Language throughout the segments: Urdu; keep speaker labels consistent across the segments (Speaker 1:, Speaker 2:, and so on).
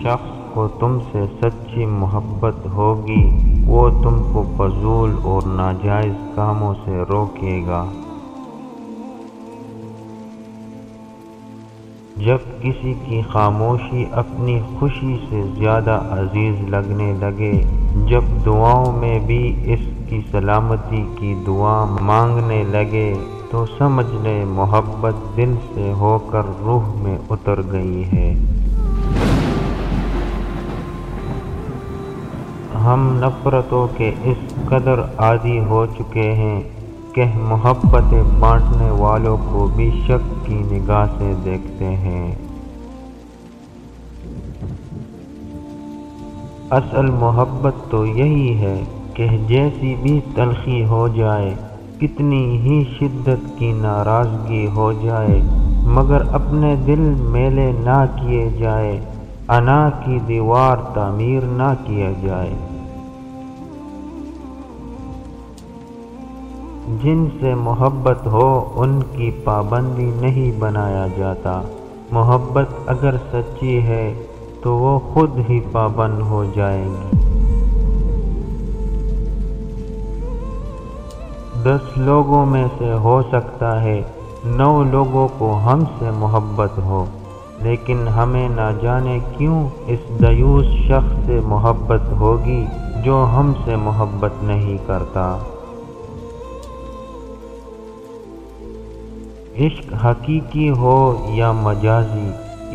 Speaker 1: شخص کو تم سے سچی محبت ہوگی وہ تم کو فضول اور ناجائز کاموں سے روکے گا۔ جب کسی کی خاموشی اپنی خوشی سے زیادہ عزیز لگنے لگے، جب دعاؤں میں بھی اس کی سلامتی کی دعا مانگنے لگے، تو سمجھ لے محبت دل سے ہو کر روح میں اتر گئی ہے۔ ہم نفرتوں کے اس قدر عادی ہو چکے ہیں کہ محبتیں بانٹنے والوں کو بھی شک کی نگاہ سے دیکھتے ہیں۔ اصل محبت تو یہی ہے کہ جیسی بھی تلخی ہو جائے، کتنی ہی شدت کی ناراضگی ہو جائے، مگر اپنے دل میلے نہ کیے جائے، انا کی دیوار تعمیر نہ کیا جائے۔ جن سے محبت ہو ان کی پابندی نہیں بنایا جاتا۔ محبت اگر سچی ہے تو وہ خود ہی پابند ہو جائے گی۔ 10 لوگوں میں سے ہو سکتا ہے 9 لوگوں کو ہم سے محبت ہو، لیکن ہمیں نہ جانے کیوں اس دیوس شخص سے محبت ہوگی جو ہم سے محبت نہیں کرتا۔ عشق حقیقی ہو یا مجازی،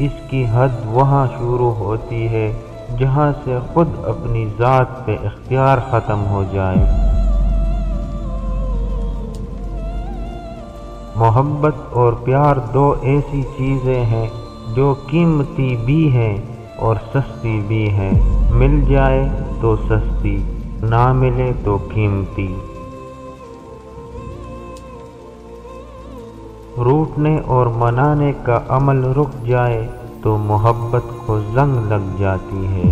Speaker 1: اس کی حد وہاں شروع ہوتی ہے جہاں سے خود اپنی ذات پہ اختیار ختم ہو جائے۔ محبت اور پیار 2 ایسی چیزیں ہیں جو قیمتی بھی ہیں اور سستی بھی ہیں، مل جائے تو سستی، نہ ملے تو قیمتی۔ روٹنے اور منانے کا عمل رک جائے تو محبت کو زنگ لگ جاتی ہے۔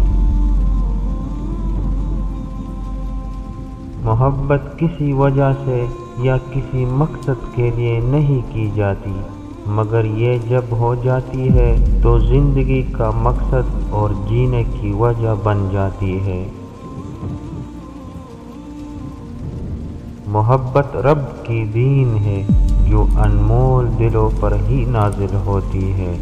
Speaker 1: محبت کسی وجہ سے یا کسی مقصد کے لیے نہیں کی جاتی، مگر یہ جب ہو جاتی ہے تو زندگی کا مقصد اور جینے کی وجہ بن جاتی ہے۔ محبت رب کی دین ہے جو انمول دلوں پر ہی نازل ہوتی ہے۔